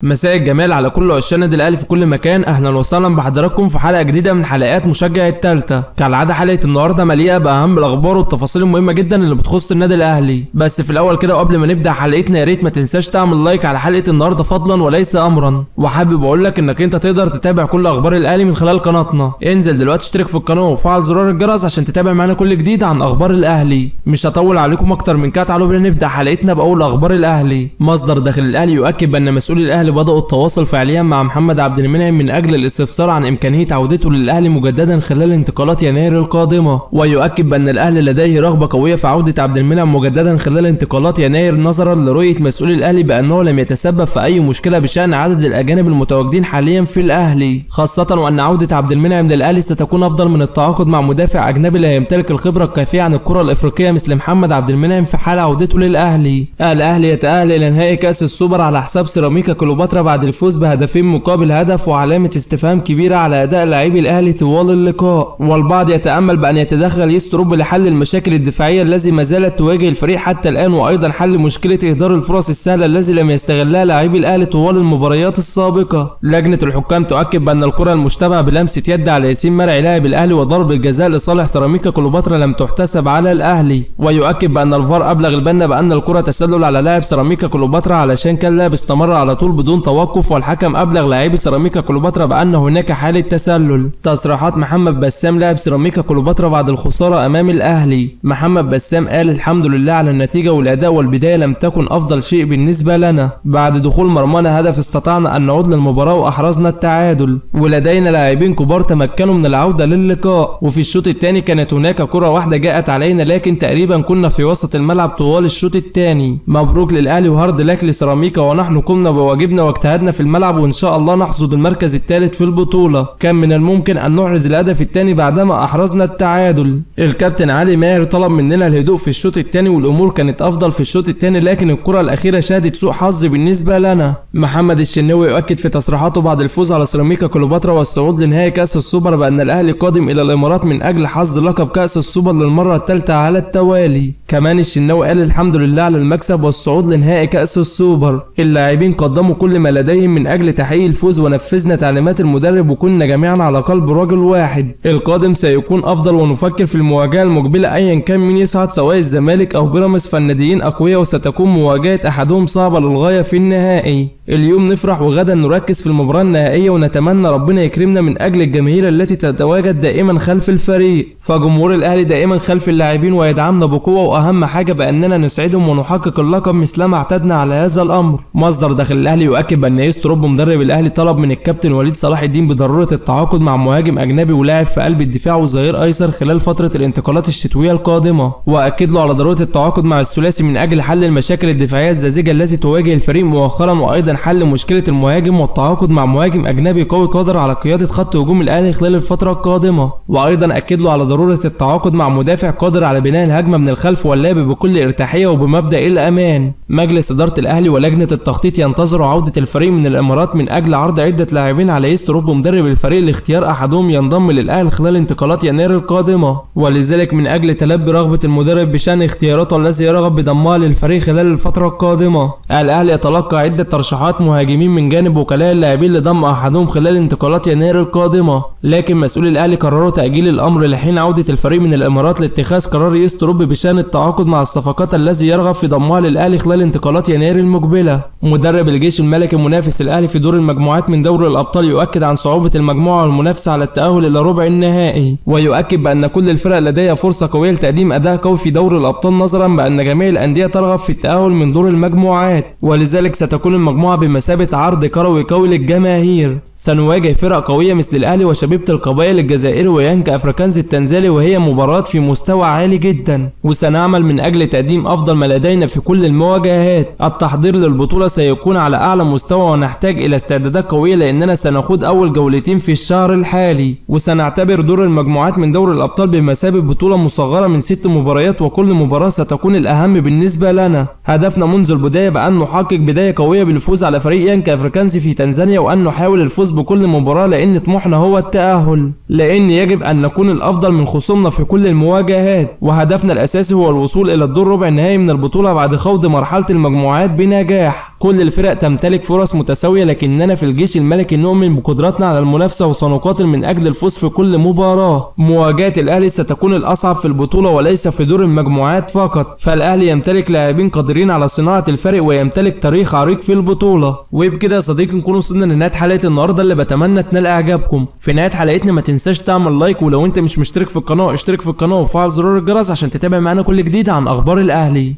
مساء الجمال على كل عشاق النادي الاهلي في كل مكان. اهلا وسهلا بحضراتكم في حلقه جديده من حلقات مشجع التالتة. كالعاده حلقه النهارده مليئه باهم الاخبار والتفاصيل المهمه جدا اللي بتخص النادي الاهلي. بس في الاول كده وقبل ما نبدا حلقتنا يا ريت ما تنساش تعمل لايك على حلقه النهارده فضلا وليس امرا. وحابب اقول لك انك انت تقدر تتابع كل اخبار الاهلي من خلال قناتنا. انزل دلوقتي اشترك في القناه وفعل زرار الجرس عشان تتابع معانا كل جديد عن اخبار الاهلي. مش هطول عليكم اكتر من كده، تعالوا بينا نبدا حلقتنا باول اخبار الاهلي. مصدر داخل الاهلي يؤكد بان مسؤولي الاهلي بداوا التواصل فعليا مع محمد عبد المنعم من اجل الاستفسار عن امكانيه عودته للاهلي مجددا خلال انتقالات يناير القادمه. ويؤكد بان الاهلي لديه رغبه قويه في عوده عبد المنعم مجددا خلال انتقالات يناير نظرا لرؤيه مسؤولي الاهلي بانه لم يتسبب في اي مشكله بشان عدد الاجانب المتواجدين حاليا في الاهلي، خاصه وان عوده عبد المنعم للاهلي ستكون افضل من التعاقد مع مدافع اجنبي لا يمتلك الخبره الكافيه عن الكره الافريقيه مثل محمد عبد المنعم في حال عودته للاهلي. الاهلي يتاهل الى نهائي كاس السوبر على حساب سيراميكا كليوباترا بعد الفوز بهدفين مقابل هدف، وعلامه استفهام كبيره على اداء لاعبي الاهلي طوال اللقاء. والبعض يتامل بان يتدخل يستروب لحل المشاكل الدفاعيه التي ما زالت تواجه الفريق حتى الان، وايضا حل مشكله اهدار الفرص السهله التي لم يستغلها لاعبي الاهلي طوال المباريات السابقه. لجنه الحكام تؤكد بان الكره المشتبهه بلمسه يد على ياسين مرعي لاعب الاهلي وضرب الجزاء لصالح سيراميكا كليوباترا لم تحتسب على الاهلي. ويؤكد بان الفار ابلغ البنا بان الكره تسلل على لاعب سيراميكا كليوباترا علشان كان لاعب استمر على طول بدون توقف، والحكم ابلغ لاعبي سيراميكا كليوباترا بان هناك حاله تسلل. تصريحات محمد بسام لاعب سيراميكا كليوباترا بعد الخساره امام الاهلي. محمد بسام قال: الحمد لله على النتيجه والاداء، والبدايه لم تكن افضل شيء بالنسبه لنا. بعد دخول مرمانا هدف استطعنا ان نعود للمباراه واحرزنا التعادل، ولدينا لاعبين كبار تمكنوا من العوده للقاء. وفي الشوط الثاني كانت هناك كره واحده جاءت علينا لكن تقريبا كنا في وسط الملعب طوال الشوط الثاني. مبروك للاهلي وهارد لك لسيراميكا، ونحن قمنا بواجبنا واجتهدنا في الملعب وان شاء الله نحصد المركز الثالث في البطوله. كان من الممكن ان نحرز الهدف الثاني بعدما احرزنا التعادل. الكابتن علي ماهر طلب مننا الهدوء في الشوط الثاني والامور كانت افضل في الشوط الثاني، لكن الكره الاخيره شهدت سوء حظ بالنسبه لنا. محمد الشناوي يؤكد في تصريحاته بعد الفوز على سيراميكا كليوباترا والصعود لنهائي كاس السوبر بان الاهلي قادم الى الامارات من اجل حصد لقب كاس السوبر للمره الثالثه على التوالي. كمان الشناوي قال: الحمد لله على المكسب والصعود لنهائي كاس السوبر. اللاعبين قدموا كل ما لديهم من اجل تحقيق الفوز ونفذنا تعليمات المدرب وكنا جميعا على قلب رجل واحد. القادم سيكون افضل ونفكر في المواجهه المقبله ايا كان مين يصعد سواء الزمالك او بيراميدز، فالناديين اقوياء وستكون مواجهه احدهم صعبه للغايه في النهائي. اليوم نفرح وغدا نركز في المباراه النهائيه ونتمنى ربنا يكرمنا من اجل الجماهير التي تتواجد دائما خلف الفريق. فجمهور الاهلي دائما خلف اللاعبين ويدعمنا بقوه، واهم حاجه باننا نسعدهم ونحقق اللقب مثلما اعتدنا على هذا الامر. مصدر داخل الاهلي يؤكد بان يستروب مدرب الاهلي طلب من الكابتن وليد صلاح الدين بضروره التعاقد مع مهاجم اجنبي ولاعب في قلب الدفاع وظهير ايسر خلال فتره الانتقالات الشتويه القادمه، واكد له على ضروره التعاقد مع الثلاثي من اجل حل المشاكل الدفاعيه الساذجه التي تواجه الفريق مؤخرا، وايضا حل مشكله المهاجم والتعاقد مع مهاجم اجنبي قوي قادر على قياده خط هجوم الاهلي خلال الفتره القادمه. وايضا اكد له على ضروره التعاقد مع مدافع قادر على بناء الهجمه من الخلف واللعب بكل ارتاحيه وبمبدا الامان. مجلس اداره الاهلي ولجنه التخطيط ينتظروا عوده الفريق من الامارات من اجل عرض عده لاعبين على يستروب مدرب الفريق لاختيار احدهم ينضم للاهلي خلال انتقالات يناير القادمه، ولذلك من اجل تلبي رغبه المدرب بشان اختياراته الذي يرغب بضمها للفريق خلال الفتره القادمه. الاهلي يتلقى عده ترشيحات مهاجمين من جانب وكلاء اللاعبين لضم احدهم خلال انتقالات يناير القادمه، لكن مسؤولي الاهلي قرروا تاجيل الامر لحين عوده الفريق من الامارات لاتخاذ قرار يستروب بشان التعاقد مع الصفقات الذي يرغب في ضمها للاهلي خلال انتقالات يناير المقبله. مدرب الجيش الملكي منافس الاهلي في دور المجموعات من دوري الابطال يؤكد عن صعوبه المجموعه والمنافسه على التاهل الى ربع النهائي، ويؤكد بان كل الفرق لديها فرصه قويه لتقديم اداء قوي في دوري الابطال نظرا بان جميع الانديه ترغب في التاهل من دور المجموعات، ولذلك ستكون المجموعه بمثابه عرض كروي قوي للجماهير. سنواجه فرق قويه مثل الاهلي وشبيبه القبائل الجزائري ويانكا افريكانز التنزاني، وهي مباراه في مستوى عالي جدا، وسنعمل من اجل تقديم افضل ما لدينا في كل المواجهات. التحضير للبطوله سيكون على اعلى مستوى ونحتاج الى استعدادات قويه لاننا سنخوض اول جولتين في الشهر الحالي، وسنعتبر دور المجموعات من دوري الابطال بمثابه بطوله مصغره من 6 مباريات، وكل مباراه ستكون الاهم بالنسبه لنا. هدفنا منذ البدايه بان نحقق بدايه قويه بالفوز على فريق يانكا افريكانز في تنزانيا، وان نحاول الفوز بكل مباراه لان طموحنا هو التاهل، لان يجب ان نكون الافضل من خصومنا في كل المواجهات، وهدفنا الاساسي هو الوصول الى الدور ربع النهائي من البطولة بعد خوض مرحلة المجموعات بنجاح. كل الفرق تمتلك فرص متساوية، لكننا في الجيش الملكي نؤمن بقدرتنا على المنافسة وسنقاتل من اجل الفوز في كل مباراة. مواجهة الاهلي ستكون الاصعب في البطولة وليس في دور المجموعات فقط، فالاهلي يمتلك لاعبين قادرين على صناعة الفرق ويمتلك تاريخ عريق في البطولة. وبكده يا صديقي نكون وصلنا لنهاية حلقة النهاردة اللي بتمنى تنال اعجابكم. في نهاية حلقتنا ما تنساش تعمل لايك، ولو انت مش مشترك في القناة اشترك في القناة وفعل زرار الجرس عشان تتابع معانا كل جديد عن اخبار الاهلي.